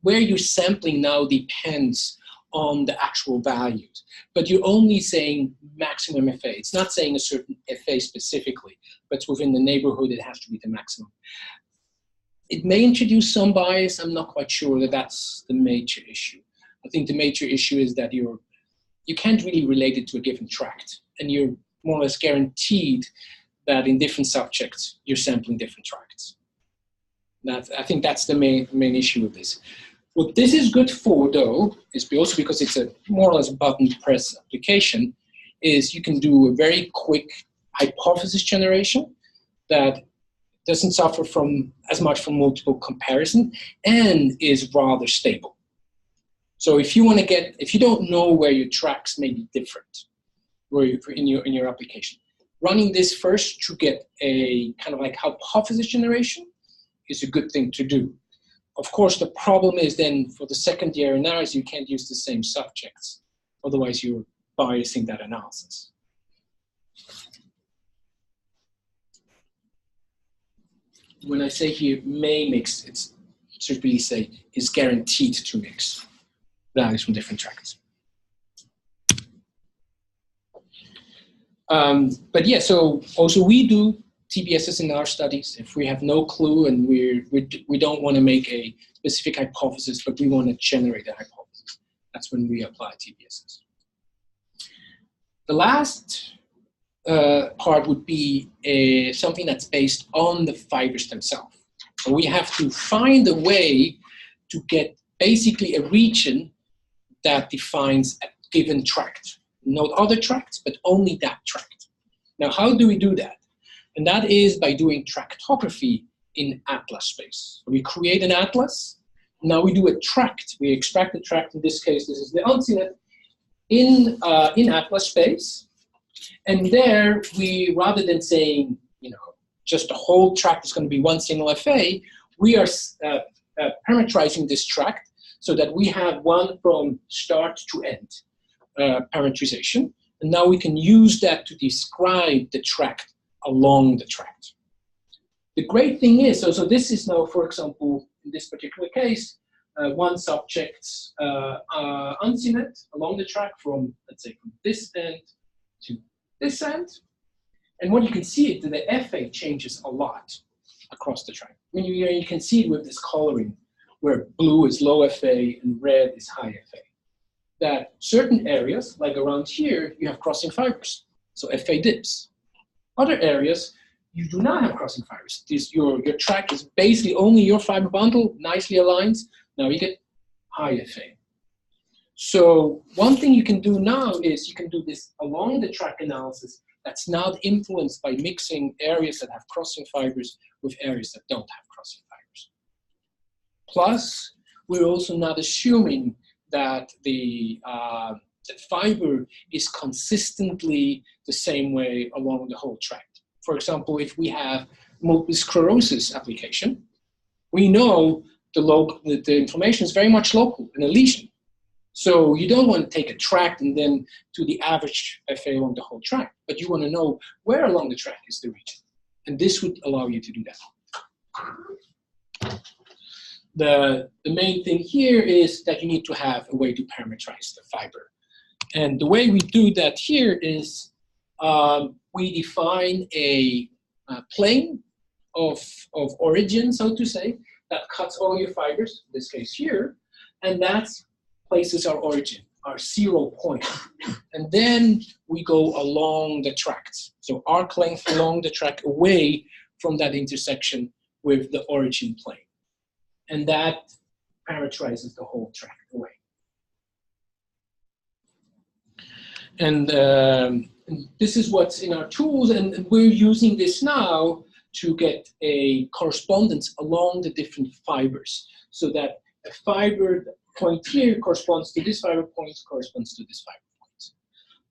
S1: where you're sampling now depends on the actual values, but you're only saying maximum FA. It's not saying a certain FA specifically, but within the neighborhood it has to be the maximum. it may introduce some bias. I'm not quite sure that that's the major issue. I think the major issue is that you can't really relate it to a given tract, and you're more or less guaranteed that in different subjects you're sampling different tracts. I think that's the main issue with this. What this is good for, though, is also because it's a more or less button press application, is you can do a very quick hypothesis generation that doesn't suffer from as much from multiple comparison and is rather stable. So if you want to if you don't know where your tracks may be different, in your application, running this first to get a kind of like hypothesis generation is a good thing to do. Of course, the problem is then for the secondary analysis, you can't use the same subjects. Otherwise, you're biasing that analysis. When I say here may mix, it should really say is guaranteed to mix values from different tracts. But yeah, so also we do TBSS in our studies. If we have no clue and we don't want to make a specific hypothesis, but we want to generate a hypothesis, that's when we apply TBSS. The last part would be something that's based on the fibers themselves. So we have to find a way to get basically a region that defines a given tract. Not other tracts, but only that tract. Now, how do we do that? And that is by doing tractography in atlas space. We create an atlas. Now we do a tract. We extract the tract. In this case, this is the uncinate in atlas space. And there, we, rather than saying, just the whole tract is going to be one single FA, we are parameterizing this tract so that we have one from start to end parameterization. And now we can use that to describe the tract along the tract. The great thing is, so this is now, for example, in this particular case, one subject's uncinate along the tract from, let's say, from this end to this end. And what you can see is that the FA changes a lot across the tract. I mean, you can see it with this coloring, where blue is low FA and red is high FA. That certain areas, like around here, you have crossing fibers, so FA dips. Other areas, you do not have crossing fibers. Your tract is basically only your fiber bundle, nicely aligned. Now you get high FA. So one thing you can do now is you can do this along the tract analysis that's not influenced by mixing areas that have crossing fibers with areas that don't have crossing fibers. Plus, we're also not assuming that the fiber is consistently the same way along the whole tract. For example, if we have multiple sclerosis application, we know the inflammation is very much local in a lesion. So you don't want to take a tract and then do the average FA along the whole tract, but you want to know where along the tract is the region. And this would allow you to do that. The main thing here is that you need to have a way to parameterize the fiber. And the way we do that here is we define a plane of origin, so to say, that cuts all your fibers, in this case here, and that's places our origin, our 0 point. And then we go along the tract. So arc length along the tract away from that intersection with the origin plane. And that parameterizes the whole tract away. And this is what's in our tools, and we're using this now to get a correspondence along the different fibers, so that a fiber point here corresponds to this fiber point, corresponds to this fiber point.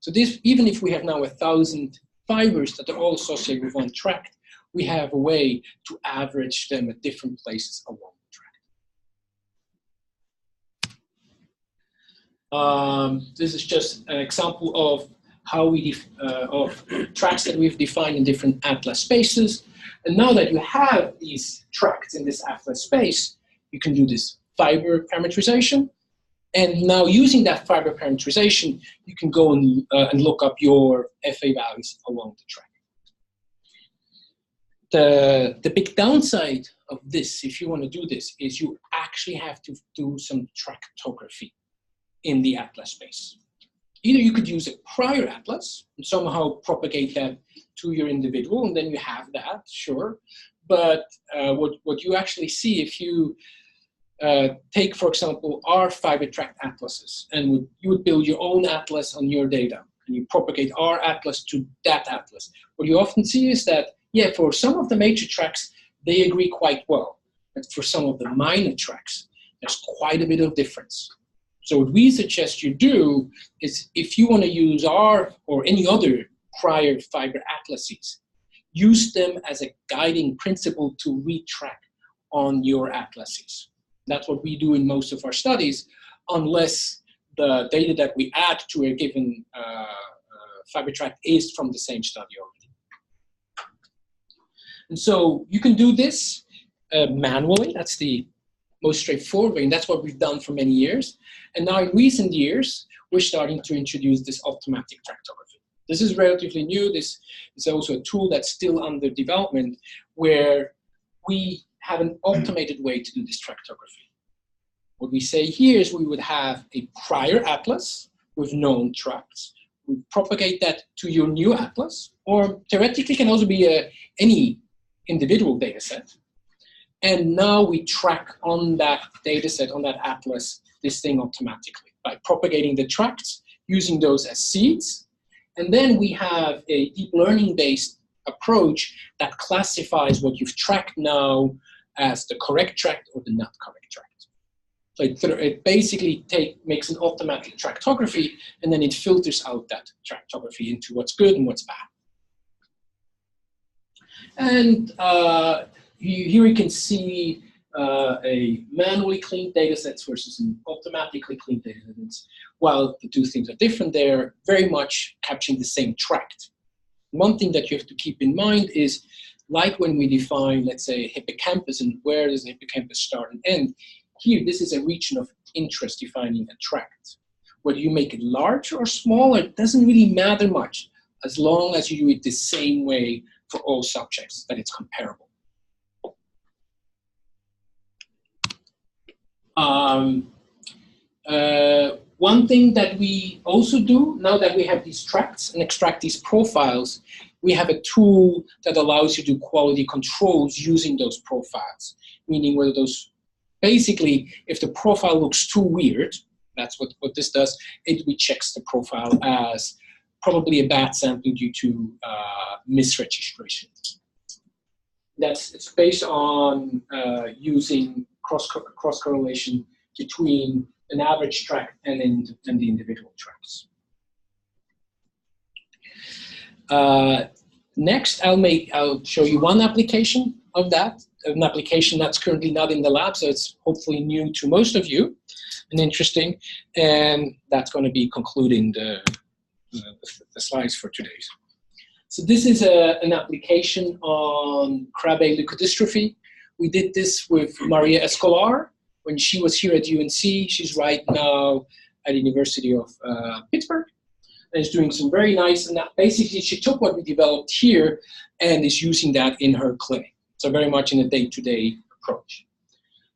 S1: So this, even if we have now 1,000 fibers that are all associated with one tract, we have a way to average them at different places along the tract. This is just an example of how we of tracts that we've defined in different atlas spaces. And now that you have these tracts in this atlas space, you can do this fiber parameterization. And now using that fiber parameterization, you can go and look up your FA values along the tract. The big downside of this, if you want to do this, is you actually have to do some tractography in the atlas space. Either you could use a prior atlas and somehow propagate that to your individual, and then you have that, sure. But what you actually see if you take, for example, our fiber tract atlases, and you would build your own atlas on your data, and you propagate our atlas to that atlas. What you often see is that, yeah, for some of the major tracks, they agree quite well. But for some of the minor tracks, there's quite a bit of difference. So what we suggest you do is, if you want to use our or any other prior fiber atlases, use them as a guiding principle to retrack on your atlases. That's what we do in most of our studies, unless the data that we add to a given fiber tract is from the same study already. And so you can do this manually. That's the most straightforward way, and that's what we've done for many years. And now in recent years, we're starting to introduce this automatic tractography. This is relatively new. This is also a tool that's still under development, where we have an automated way to do this tractography. What we say here is we would have a prior atlas with known tracts. We propagate that to your new atlas, or theoretically can also be any individual data set. And now we track on that data set, on that atlas, this thing automatically by propagating the tracts, using those as seeds. And then we have a deep learning based approach that classifies what you've tracked now as the correct tract or the not correct tract. So it basically makes an automatic tractography, and then it filters out that tractography into what's good and what's bad. And here we can see a manually cleaned data sets versus an automatically cleaned data sets. While the two things are different, they're very much capturing the same tract. One thing that you have to keep in mind is, like when we define, let's say, hippocampus and where does the hippocampus start and end, here this is a region of interest defining a tract. Whether you make it larger or smaller, it doesn't really matter much, as long as you do it the same way for all subjects, that it's comparable. One thing that we also do, now that we have these tracts and extract these profiles, we have a tool that allows you to do quality controls using those profiles. Meaning whether those, basically, if the profile looks too weird, that's what this does, it rechecks the profile as probably a bad sample due to misregistration. It's based on using cross-correlation between an average tract and the individual tracts. Next, I'll show you one application of that, an application that's currently not in the lab, so it's hopefully new to most of you and interesting, and that's going to be concluding the slides for today. So this is an application on Krabbe leukodystrophy. We did this with Maria Escolar when she was here at UNC. She's right now at the University of Pittsburgh, and is doing some very nice, and basically she took what we developed here and is using that in her clinic. So very much in a day-to-day approach.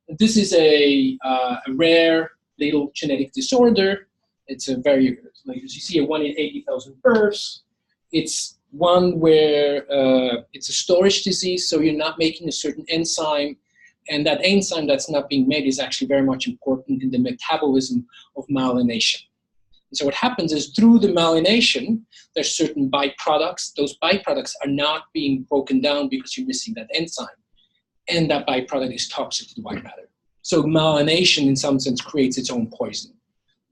S1: This is a rare little genetic disorder. It's a very, like as you see, a 1 in 80,000 births. It's one where it's a storage disease, so you're not making a certain enzyme, and that enzyme that's not being made is actually very much important in the metabolism of myelination. And so what happens is, through the myelination, there's certain byproducts. Those byproducts are not being broken down because you're missing that enzyme, and that byproduct is toxic to the white matter. So myelination, in some sense, creates its own poison.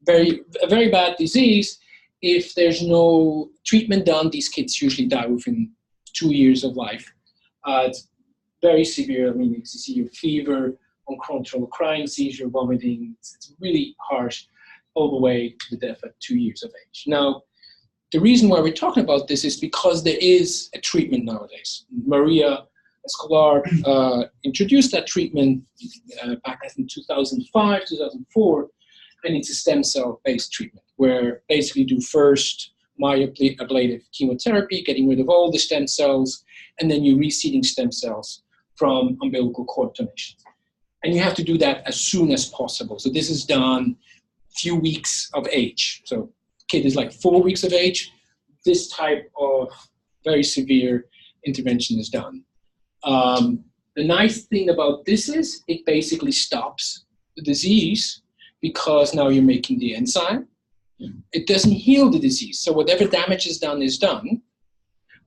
S1: A very bad disease. If there's no treatment done, these kids usually die within 2 years of life. It's very severe. I mean, you see your fever, uncontrollable crying, seizure, vomiting. It's really harsh, all the way to the death at 2 years of age. Now, the reason why we're talking about this is because there is a treatment nowadays. Maria Escolar introduced that treatment back in 2005, 2004, and it's a stem cell-based treatment, where basically do first myeloablative chemotherapy, getting rid of all the stem cells, and then you're reseeding stem cells from umbilical cord donations. And you have to do that as soon as possible. So this is done few weeks of age. So kid is like 4 weeks of age. This type of very severe intervention is done. The nice thing about this is it basically stops the disease because now you're making the enzyme. It doesn't heal the disease. So whatever damage is done is done.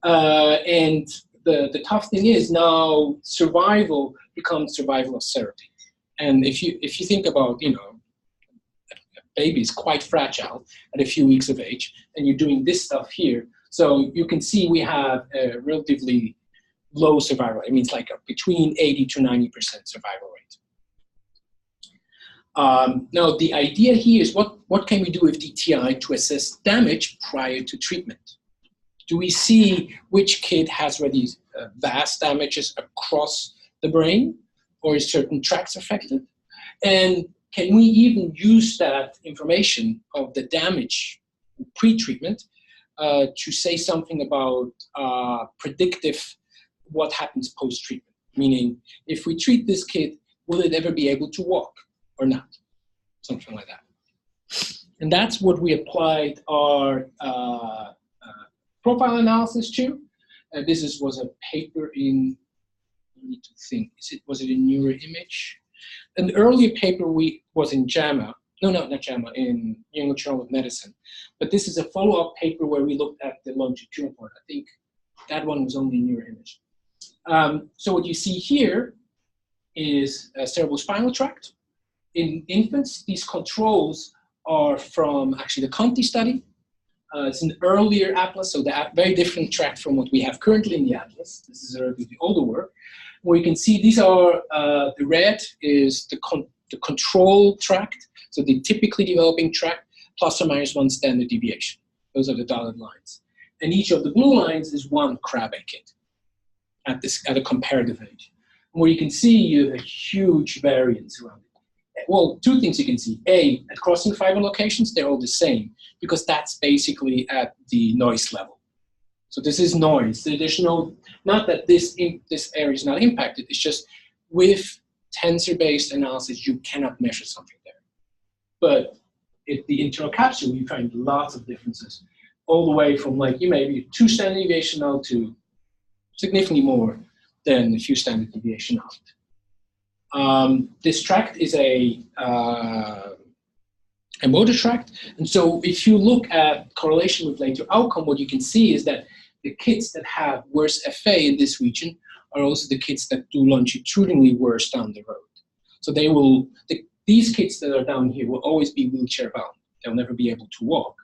S1: And the tough thing is now survival becomes survival of therapy. And if you think about, a baby is quite fragile at a few weeks of age, and you're doing this stuff here. So you can see we have a relatively low survival rate. It means like between 80 to 90% survival rate. Now the idea here is what can we do with DTI to assess damage prior to treatment? Do we see which kid has already vast damages across the brain, or is certain tracts affected? And can we even use that information of the damage pre-treatment to say something about predictive what happens post-treatment? Meaning, if we treat this kid, will it ever be able to walk or not? Something like that. And that's what we applied our profile analysis to. This was a paper in, I need to think, was it in Neuroimage? An earlier paper was in JAMA, no, not JAMA, in New England Journal of Medicine. But this is a follow-up paper where we looked at the longitudinal part. I think that one was only in Neuroimage. So what you see here is a cerebrospinal tract. In infants, these controls are from actually the Conti study. It's an earlier atlas, so the very different tract from what we have currently in the atlas. This is a relatively older work. Where you can see these are, the red is the control tract, so the typically developing tract, plus or minus 1 standard deviation. Those are the dotted lines. And each of the blue lines is one Krabbe kid at a comparative age. And where you can see you have a huge variance around it. Well, two things you can see. A, at crossing fiber locations, they're all the same, because that's basically at the noise level. So this is noise. There's not that this area is not impacted. It's just with tensor-based analysis, you cannot measure something there. But at the internal capsule, you find lots of differences, all the way from like you maybe 2 standard deviation out to significantly more than a few standard deviation out. This tract is a motor tract, and so if you look at correlation with later outcome, what you can see is that the kids that have worse FA in this region are also the kids that do longitudinally worse down the road. So these kids that are down here will always be wheelchair bound. They'll never be able to walk.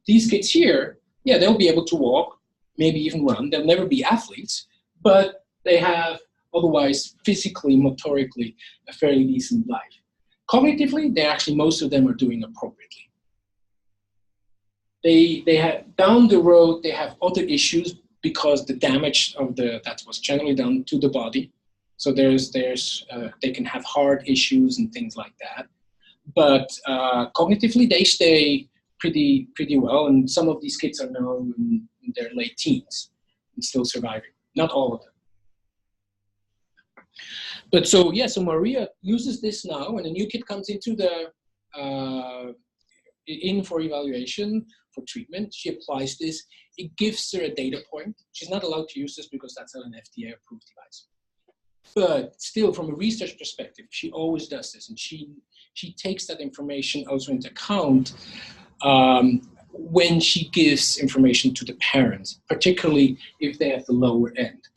S1: These kids here, yeah, they'll be able to walk, maybe even run. They'll never be athletes, but they have otherwise physically, motorically, a fairly decent life. Cognitively, most of them are doing appropriately. They have down the road, they have other issues because the damage of that was generally done to the body. So they can have heart issues and things like that. But cognitively, they stay pretty well. And some of these kids are now in their late teens and still surviving. Not all of them. But so Maria uses this now, when a new kid comes into in for evaluation, for treatment, she applies this. It gives her a data point. She's not allowed to use this because that's not an FDA-approved device. But still, from a research perspective, she always does this, and she takes that information also into account when she gives information to the parents, particularly if they have the lower end,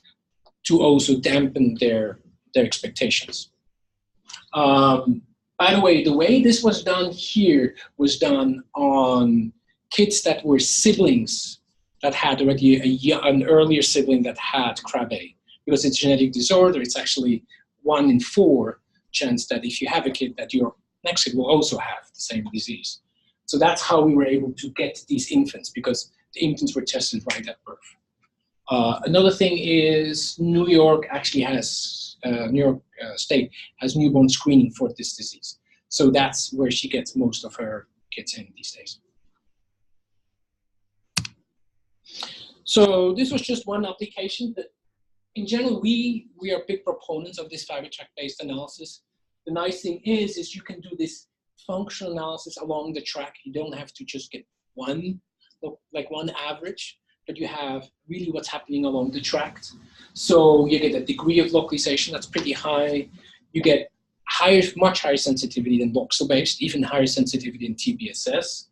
S1: to also dampen their expectations. By the way this was done here was done on kids that were siblings that had already an earlier sibling that had Krabbe. Because it's a genetic disorder, it's actually 1 in 4 chance that if you have a kid, that your next kid will also have the same disease. So that's how we were able to get these infants, because the infants were tested right at birth. Another thing is New York actually has, New York State has newborn screening for this disease. So that's where she gets most of her kids in these days. So this was just one application. But in general, we are big proponents of this fiber tract-based analysis. The nice thing is you can do this functional analysis along the track. You don't have to just get one average, but you have really what's happening along the tract. So you get a degree of localization that's pretty high. You get much higher sensitivity than voxel-based, even higher sensitivity than TBSS.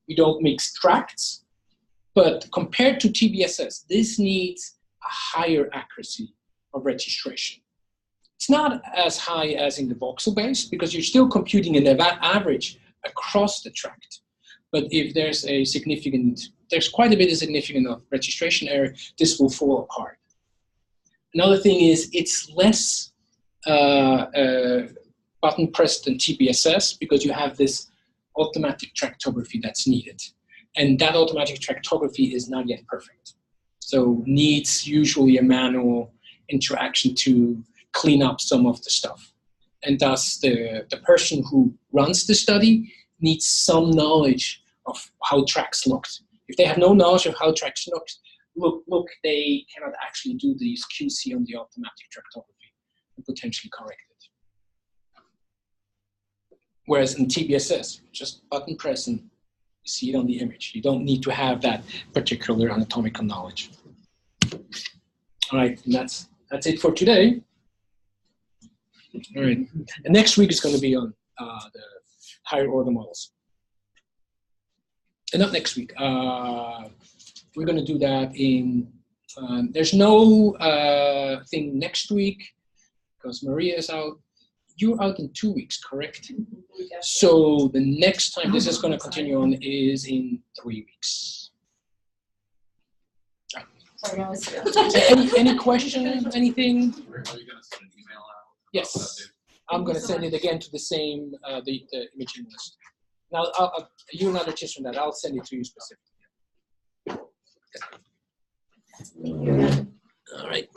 S1: You don't mix tracts, but compared to TBSS, this needs a higher accuracy of registration. It's not as high as in the voxel-based because you're still computing an average across the tract. But if there's quite a bit of significant registration error, this will fall apart. Another thing is it's less button pressed than TBSS because you have this automatic tractography that's needed. And that automatic tractography is not yet perfect. So needs usually a manual interaction to clean up some of the stuff. And thus the person who runs the study needs some knowledge of how tracks looked. If they have no knowledge of how tracks look, they cannot actually do these QC on the automatic tractography and potentially correct it. Whereas in TBSS, just button press and you see it on the image. You don't need to have that particular anatomical knowledge. All right, and that's it for today. All right, and next week is going to be on the higher order models. And not next week. We're going to do that in. There's no thing next week because Maria is out. You're out in 2 weeks, correct? So the next time this is going to continue on is in 3 weeks. Any questions? Anything?
S3: Are you going to send an email out?
S1: Yes. I'm going to send it again to the same the imaging list. Now, you're not interested in that. I'll send it to you specifically. All right.